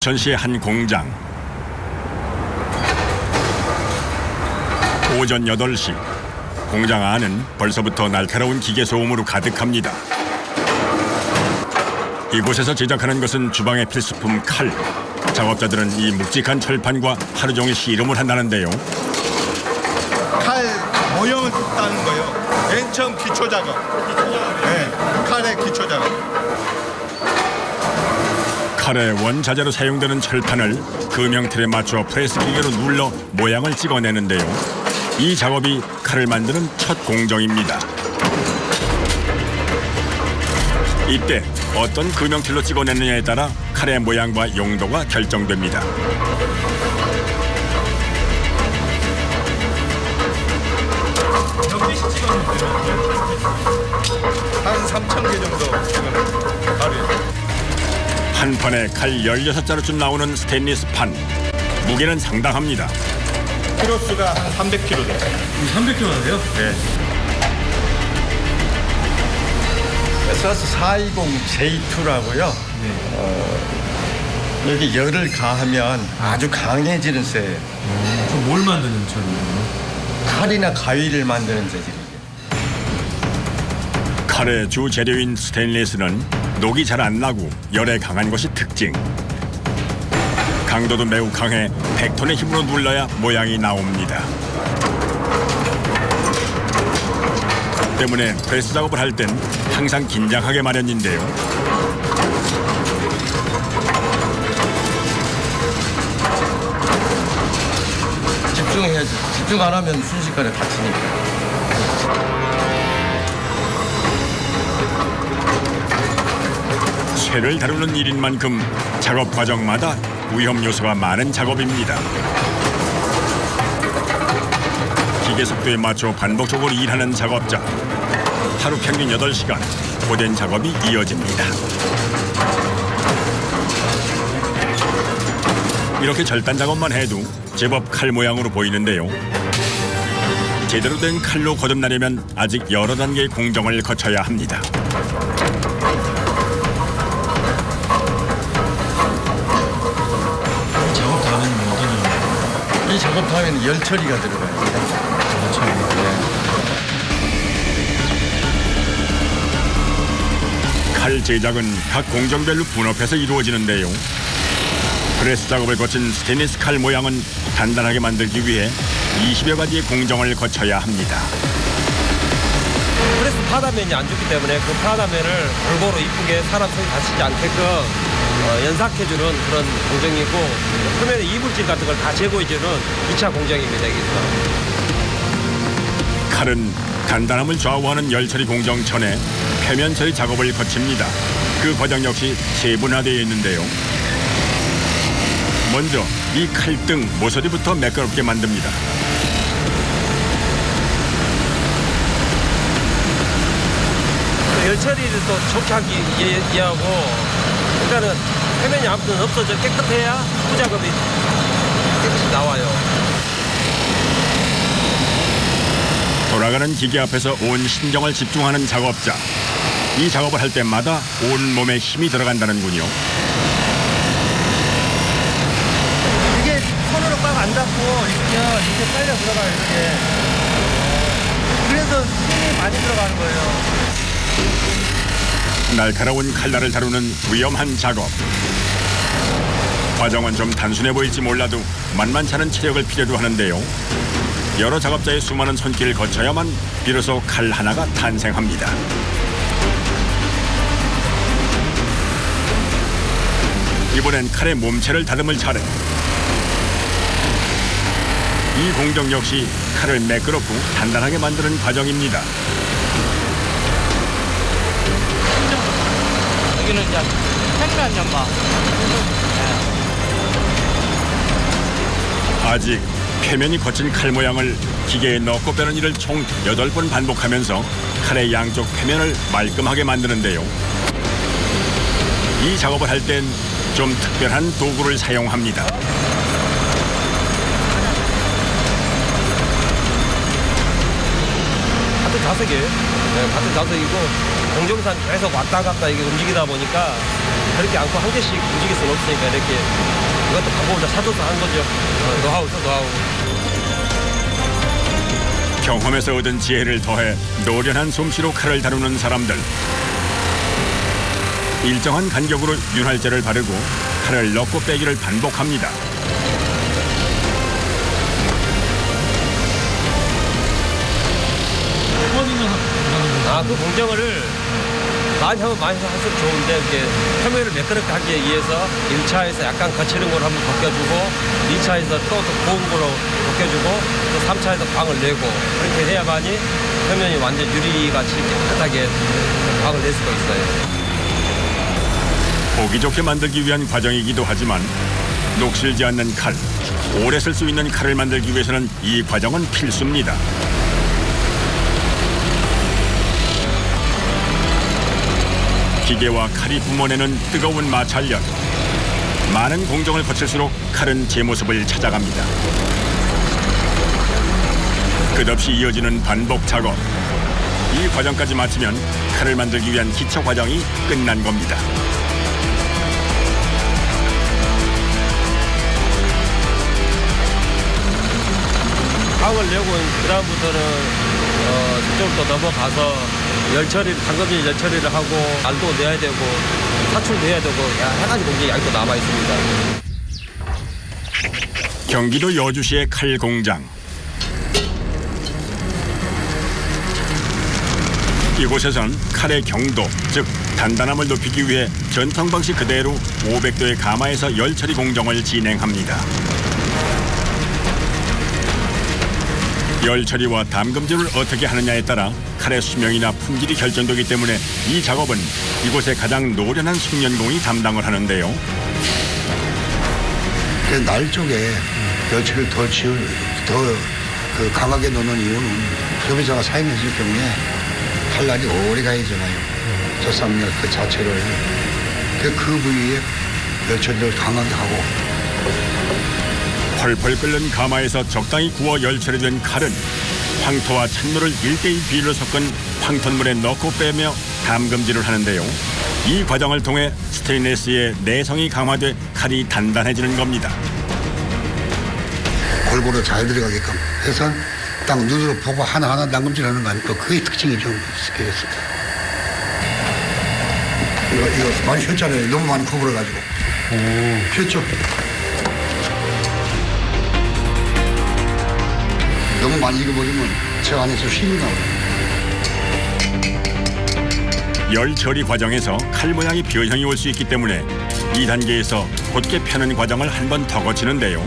전시의 한 공장. 오전 8시. 공장 안은 벌써부터 날카로운 기계 소음으로 가득합니다. 이곳에서 제작하는 것은 주방의 필수품 칼. 작업자들은 이 묵직한 철판과 하루 종일 씨름을 한다는데요. 칼 모형을 뜯다는 거예요. 맨 처음 기초 작업. 네, 칼의 기초 작업. 칼의 원자재로 사용되는 철판을 금형틀에 맞춰 프레스 기계로 눌러 모양을 찍어내는데요. 이 작업이 칼을 만드는 첫 공정입니다. 이때 어떤 금형틀로 찍어내느냐에 따라 칼의 모양과 용도가 결정됩니다. 한 3,000개 정도 지금 하루에. 한 판에 칼 16자루쯤 나오는 스테인리스 판. 무게는 상당합니다. 키로수가 한 300kg 돼요. 300kg 돼요? 네. SRS 420J2라고요. 여기 열을 가하면 아주 강해지는 쇠예요. 그럼 뭘 만드는 철이에요? 칼이나 가위를 만드는 재질이에요. 칼의 주 재료인 스테인리스는 녹이 잘 안 나고 열에 강한 것이 특징. 강도도 매우 강해 100톤의 힘으로 눌러야 모양이 나옵니다. 때문에 프레스 작업을 할 땐 항상 긴장하게 마련인데요. 집중해야지. 집중 안 하면 순식간에 다치니까. 쇠를 다루는 일인 만큼 작업 과정마다 위험 요소가 많은 작업입니다. 기계 속도에 맞춰 반복적으로 일하는 작업자. 하루 평균 8시간 고된 작업이 이어집니다. 이렇게 절단 작업만 해도 제법 칼 모양으로 보이는데요. 제대로 된 칼로 거듭나려면 아직 여러 단계의 공정을 거쳐야 합니다. 작업 다음에는 뭐 어떤 일? 이 작업 다음에는 열 처리가 들어가요. 칼 제작은 각 공정별로 분업해서 이루어지는데요. 프레스 작업을 거친 스테인리스 칼 모양은 단단하게 만들기 위해 20여 가지의 공정을 거쳐야 합니다. 프레스 파다면이 안 좋기 때문에 그 파다면을 골고루 이쁘게 사람 손이 다치지 않게끔 연삭해주는 그런 공정이고, 표면의 이물질 같은 걸 다 제거해주는 2차 공정입니다. 칼은 단단함을 좌우하는 열처리 공정 전에 표면 처리 작업을 거칩니다. 그 과정 역시 세분화되어 있는데요. 먼저 이 칼등 모서리부터 매끄럽게 만듭니다. 열처리를 또 좋게 하기 위하고, 일단은 표면이 아무튼 없어져 깨끗해야 후작업이 깨끗이 나와요. 돌아가는 기계 앞에서 온 신경을 집중하는 작업자. 이 작업을 할 때마다 온 몸에 힘이 들어간다는군요. 이게 손으로 꽉 안 잡고 있으면 이렇게 빨려 들어가요, 이렇게. 그래서 힘이 많이 들어가는 거예요. 날카로운 칼날을 다루는 위험한 작업. 과정은 좀 단순해 보일지 몰라도 만만치 않은 체력을 필요로 하는데요. 여러 작업자의 수많은 손길을 거쳐야만 비로소 칼 하나가 탄생합니다. 이번엔 칼의 몸체를 다듬을 차례. 이 공정 역시 칼을 매끄럽고 단단하게 만드는 과정입니다. 여기는 이제 평면 연마. 아직 표면이 거친 칼 모양을 기계에 넣고 빼는 일을 총 8번 반복하면서 칼의 양쪽 표면을 말끔하게 만드는데요. 이 작업을 할 땐 좀 특별한 도구를 사용합니다. 좌석이에요. 네, 같은 좌석이고 공정산 계속 왔다 갔다 이게 움직이다 보니까 그렇게 않고 한 개씩 움직일 수는 없으니까 이렇게 이것도 방법을 다 찾아서 한 거죠. 노하우죠, 노하우. 경험에서 얻은 지혜를 더해 노련한 솜씨로 칼을 다루는 사람들. 일정한 간격으로 윤활제를 바르고 칼을 넣고 빼기를 반복합니다. 그 공정을 많이 하면 많이 할수록 좋은데 이게 표면을 매끄럽게 하기 위해서 1차에서 약간 거치는 걸 한번 벗겨주고 2차에서 또 고운 걸로 벗겨주고 또 3차에서 광을 내고 그렇게 해야만이 표면이 완전 유리같이 깨끗하게 광을 낼 수가 있어요. 보기 좋게 만들기 위한 과정이기도 하지만 녹슬지 않는 칼, 오래 쓸 수 있는 칼을 만들기 위해서는 이 과정은 필수입니다. 기계와 칼이 뿜어내는 뜨거운 마찰력. 많은 공정을 거칠수록 칼은 제 모습을 찾아갑니다. 끝없이 이어지는 반복 작업. 이 과정까지 마치면 칼을 만들기 위한 기초 과정이 끝난 겁니다. 광을 내고 그다음부터는 저쪽으로 또 넘어가서 당근질 열 처리를 하고 알도 내야 되고 사출도 해야 되고 여러 가지 공정이 아직도 남아 있습니다. 경기도 여주시의 칼 공장. 이곳에선 칼의 경도, 즉 단단함을 높이기 위해 전통 방식 그대로 500도의 가마에서 열 처리 공정을 진행합니다. 열 처리와 담금질을 어떻게 하느냐에 따라 칼의 수명이나 품질이 결정되기 때문에 이 작업은 이곳의 가장 노련한 숙련공이 담당을 하는데요. 날 쪽에 열처리를 더 강하게 놓는 이유는 소비자가 사용했을 경우에 칼날이 오래 가야잖아요. 저 쌍열 그 자체를 그 부위에 열처리를 강하게 하고 펄펄 끓는 가마에서 적당히 구워 열 처리된 칼은 황토와 찬물을 1:1 비율로 섞은 황토물에 넣고 빼며 담금질을 하는데요. 이 과정을 통해 스테인리스의 내성이 강화돼 칼이 단단해지는 겁니다. 골고루 잘 들어가게끔 해서 딱 눈으로 보고 하나하나 담금질하는 거 아니까 그게 특징이 좀 있겠습니다. 이거 많이 휘었잖아요. 너무 많이 구부러가지고. 휘었죠? 너무 많이 익어버리면 저 안에서 힘이 나와요. 열 처리 과정에서 칼 모양이 변형이 올 수 있기 때문에 이 단계에서 곧게 펴는 과정을 한 번 더 거치는데요.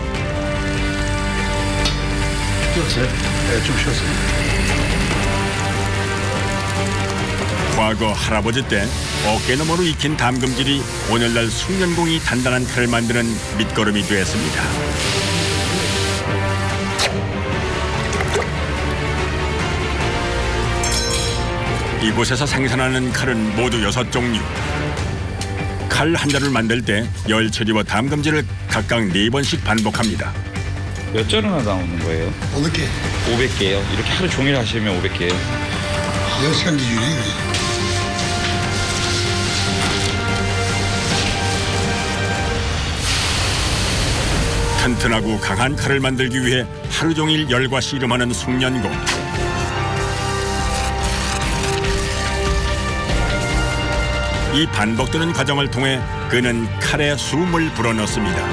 쉬었어요? 네, 좀 쉬었어요. 과거 할아버지 때 어깨 너머로 익힌 담금질이 오늘날 숙련공이 단단한 칼을 만드는 밑거름이 되었습니다. 이곳에서 생산하는 칼은 모두 6종류. 칼 한 자루를 만들 때 열 처리와 담금질을 각각 4번씩 반복합니다. 몇 자루나 나오는 거예요? 500개. 500개요? 이렇게 하루 종일 하시면 500개예요? 10시간 기준이에요. 튼튼하고 강한 칼을 만들기 위해 하루 종일 열과 씨름하는 숙련공. 이 반복되는 과정을 통해 그는 칼에 숨을 불어넣습니다.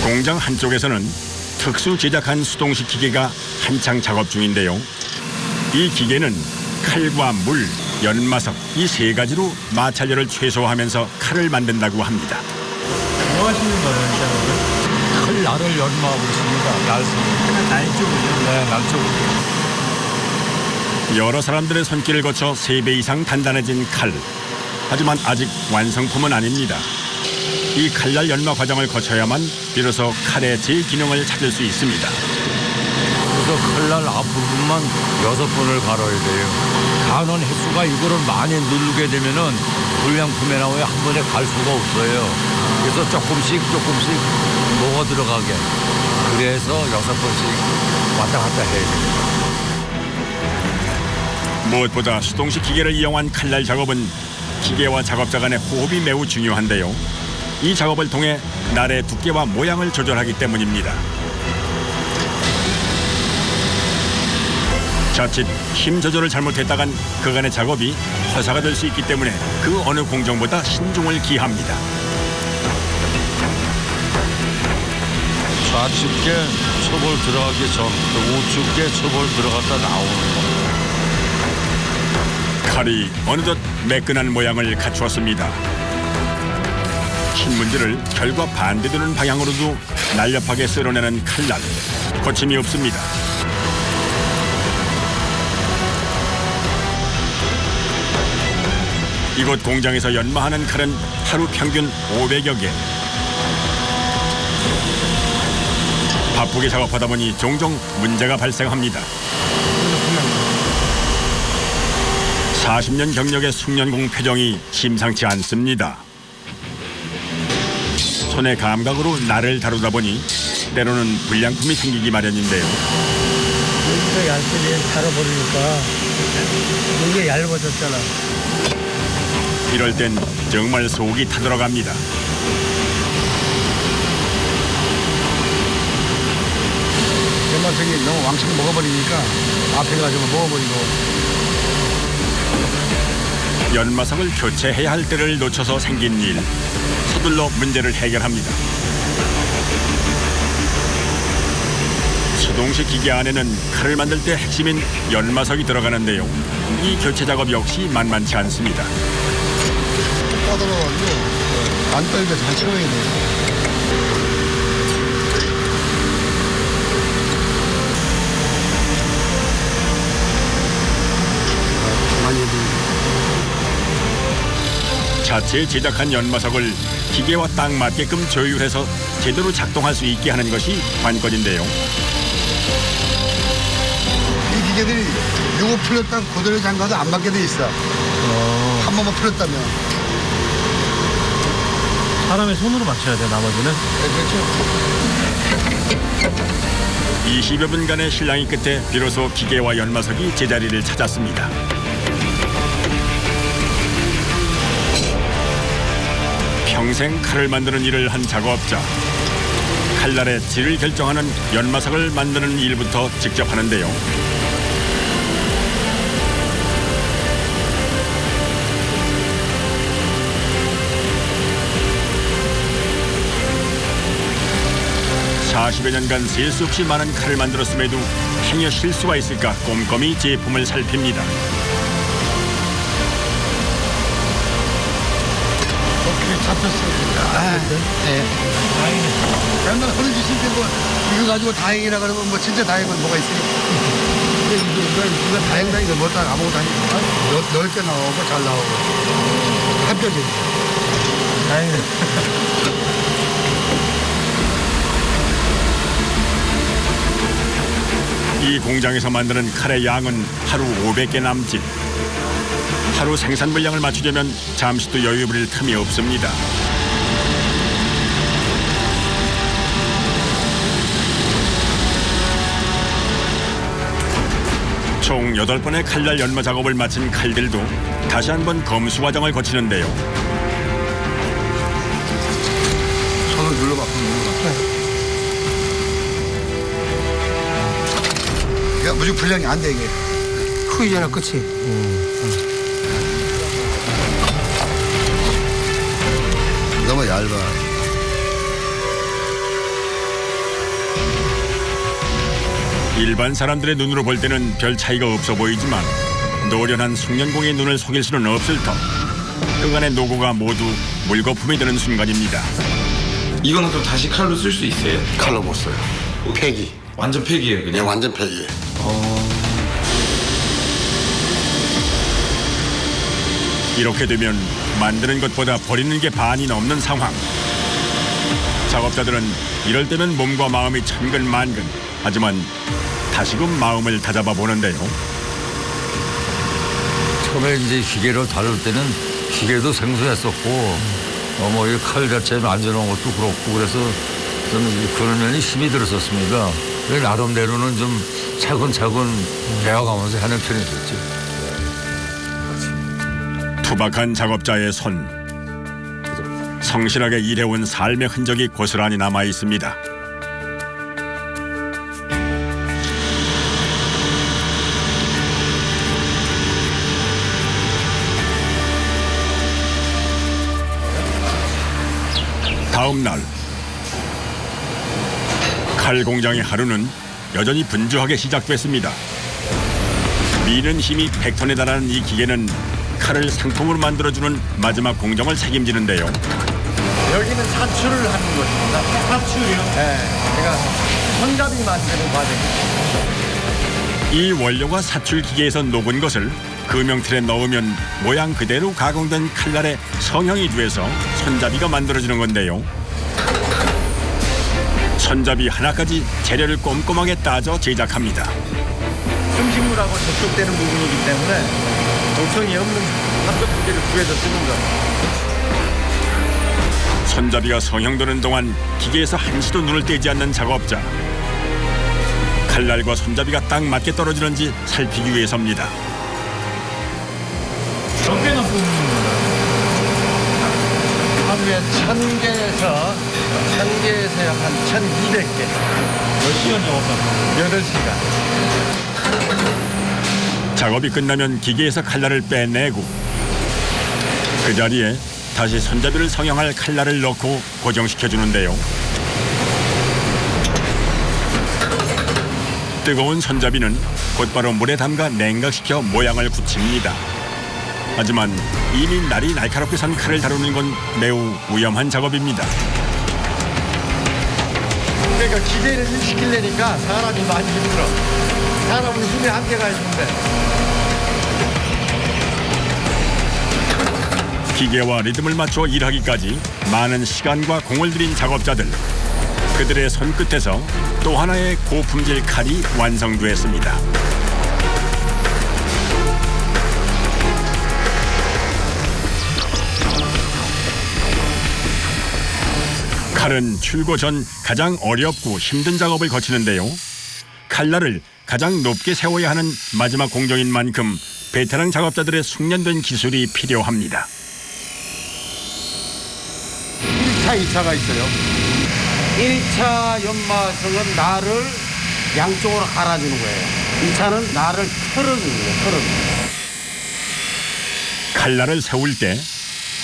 공장 한쪽에서는 특수 제작한 수동식 기계가 한창 작업 중인데요. 이 기계는 칼과 물, 연마석 이 3가지로 마찰력을 최소화하면서 칼을 만든다고 합니다. 뭐 하시는 거예요? 칼 날을 연마하고 있습니다. 날 쪽이요? 네, 날 쪽으로. 여러 사람들의 손길을 거쳐 3배 이상 단단해진 칼. 하지만 아직 완성품은 아닙니다. 이 칼날 연마 과정을 거쳐야만 비로소 칼의 제 기능을 찾을 수 있습니다. 그래서 칼날 앞부분만 6번을 갈아야 돼요. 가는 횟수가 이거를 많이 누르게 되면은 불량품에 나오에 한 번에 갈 수가 없어요. 그래서 조금씩 녹아 들어가게. 그래서 6번씩 왔다 갔다 해야 됩니다. 무엇보다 수동식 기계를 이용한 칼날 작업은 기계와 작업자 간의 호흡이 매우 중요한데요. 이 작업을 통해 날의 두께와 모양을 조절하기 때문입니다. 자칫 힘 조절을 잘못했다간 그간의 작업이 허사가 될 수 있기 때문에 그 어느 공정보다 신중을 기합니다. 좌측에 초벌 들어가기 전, 우측에 초벌 들어갔다 나오는 거. 칼이 어느덧 매끈한 모양을 갖추었습니다. 신문지를 결과 반대되는 방향으로도 날렵하게 쓸어내는 칼날. 거침이 없습니다. 이곳 공장에서 연마하는 칼은 하루 평균 500여 개. 바쁘게 작업하다 보니 종종 문제가 발생합니다. 40년 경력의 숙련공 표정이 심상치 않습니다. 손의 감각으로 날을 다루다 보니 때로는 불량품이 생기기 마련인데요. 여기가 얇게 달아버리니까 이게 얇아졌잖아. 이럴 땐 정말 속이 타들어갑니다. 연마석이 너무 왕창 먹어버리니까 앞에 가지고 먹어버리고. 연마석을 교체해야 할 때를 놓쳐서 생긴 일. 서둘러 문제를 해결합니다. 수동식 기계 안에는 칼을 만들 때 핵심인 연마석이 들어가는데요. 이 교체 작업 역시 만만치 않습니다. 떠들어가지고 안 떨게 잘 채워야 돼요. 자체 제작한 연마석을 기계와 딱 맞게끔 조율해서 제대로 작동할 수 있게 하는 것이 관건인데요. 이 기계들이 요거 풀렸다 그대로 잠가도 안 맞게 돼 있어. 한 번만 풀렸다면. 사람의 손으로 맞춰야 돼, 나머지는. 네, 그렇죠. 20여 분간의 실랑이 끝에 비로소 기계와 연마석이 제자리를 찾았습니다. 평생 칼을 만드는 일을 한 작업자. 칼날의 질을 결정하는 연마석을 만드는 일부터 직접 하는데요. (40여 년간) 셀 수 없이 많은 칼을 만들었음에도 행여 실수가 있을까 꼼꼼히 제품을 살핍니다. 잡혔습니다. 네. 다행이네. 옛날에 소리 주실 때 뭐 이거 가지고 다행이라 그러면 뭐 진짜 다행은 뭐가 있어요? 이거 다행이다 이거 뭐다 아무것도 아니고 넓게 나오고 잘 나오고 합격이지. 다행이네. 이 공장에서 만드는 칼의 양은 하루 500개 남짓. 하루 생산 물량을 맞추려면 잠시도 여유 부릴 틈이 없습니다. 총 8번의 칼날 연마 작업을 마친 칼들도 다시 한번 검수 과정을 거치는데요. 손을 눌러봐. 야, 무조건 분량이 안 돼, 이게. 후이잖아, 끝이. 너무 얇아. 일반 사람들의 눈으로 볼 때는 별 차이가 없어 보이지만 노련한 숙련공의 눈을 속일 수는 없을 터. 그간의 노고가 모두 물거품이 되는 순간입니다. 이거는 그럼 다시 칼로 쓸 수 있어요? 칼로 못 써요. 폐기. 완전 폐기예요, 네, 그냥? 완전 폐기. 이렇게 되면 만드는 것보다 버리는 게 반이 넘는 상황. 작업자들은 이럴 때는 몸과 마음이 천근만근. 하지만 다시금 마음을 다잡아 보는데요. 처음에 이제 기계를 다룰 때는 기계도 생소했었고 이 칼 자체 만드는 것도 그렇고 그래서 좀 그런 면이 힘이 들었었습니다. 나름대로는 좀 차근차근 배워가면서 하는 편이었죠. 투박한 작업자의 손. 성실하게 일해온 삶의 흔적이 고스란히 남아 있습니다. 다음 날 칼 공장의 하루는 여전히 분주하게 시작됐습니다. 미는 힘이 100톤에 달하는 이 기계는 칼을 상품으로 만들어주는 마지막 공정을 책임지는데요. 여기는 사출을 하는 것입니다. 사출이요? 네. 제가 손잡이 만드는 과정이에요. 이 원료가 사출 기계에서 녹은 것을 금형틀에 넣으면 모양 그대로 가공된 칼날에 성형이 돼서 손잡이가 만들어지는 건데요. 손잡이 하나까지 재료를 꼼꼼하게 따져 제작합니다. 음식물하고 접촉되는 부분이기 때문에 도성이 없는 합격 부재를 구해서 쓰는 거예요. 손잡이가 성형되는 동안 기계에서 한시도 눈을 떼지 않는 작업자. 칼날과 손잡이가 딱 맞게 떨어지는지 살피기 위해서입니다. 몇 개나 뽑는 거예요? 하루에 1000개에서 한 1200개. 몇 시간 작업하세요? 8시간. 작업이 끝나면 기계에서 칼날을 빼내고 그 자리에 다시 손잡이를 성형할 칼날을 넣고 고정시켜주는데요. 뜨거운 손잡이는 곧바로 물에 담가 냉각시켜 모양을 굳힙니다. 하지만 이미 날이 날카롭게 선 칼을 다루는 건 매우 위험한 작업입니다. 그러니까 기계를 일시키려니까 사람이 많이 힘들어. 사람은 힘의 한계가 있는데. 기계와 리듬을 맞춰 일하기까지 많은 시간과 공을 들인 작업자들. 그들의 손끝에서 또 하나의 고품질 칼이 완성됐습니다. 칼은 출고 전 가장 어렵고 힘든 작업을 거치는데요. 칼날을 가장 높게 세워야 하는 마지막 공정인 만큼 베테랑 작업자들의 숙련된 기술이 필요합니다. 1차, 2차가 있어요. 1차 연마석은 날을 양쪽으로 갈아주는 거예요. 2차는 날을 털어주는 거예요. 털어주는 거예요. 칼날을 세울 때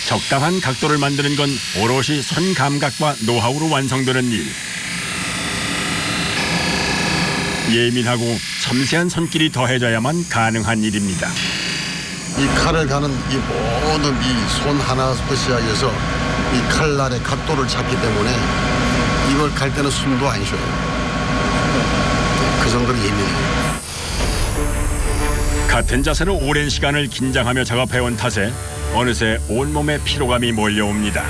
적당한 각도를 만드는 건 오롯이 손 감각과 노하우로 완성되는 일. 예민하고 섬세한 손길이 더해져야만 가능한 일입니다. 이 칼을 가는 이 모든 이 손 하나부터 시작해서 이 칼날의 각도를 잡기 때문에 이걸 갈 때는 숨도 안 쉬어요. 그 정도로 예민해요. 같은 자세로 오랜 시간을 긴장하며 작업해온 탓에 어느새 온몸에 피로감이 몰려옵니다.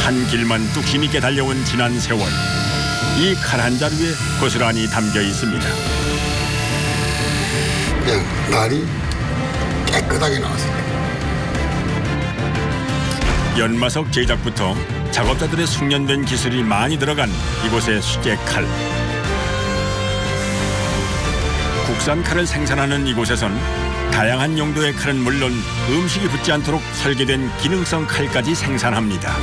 한 길만 뚝 힘있게 달려온 지난 세월. 이 칼 한 자루에 고스란히 담겨 있습니다. 그냥 날이 깨끗하게 나왔어요. 연마석 제작부터 작업자들의 숙련된 기술이 많이 들어간 이곳의 수제 칼. 국산 칼을 생산하는 이곳에선 다양한 용도의 칼은 물론 음식이 붙지 않도록 설계된 기능성 칼까지 생산합니다.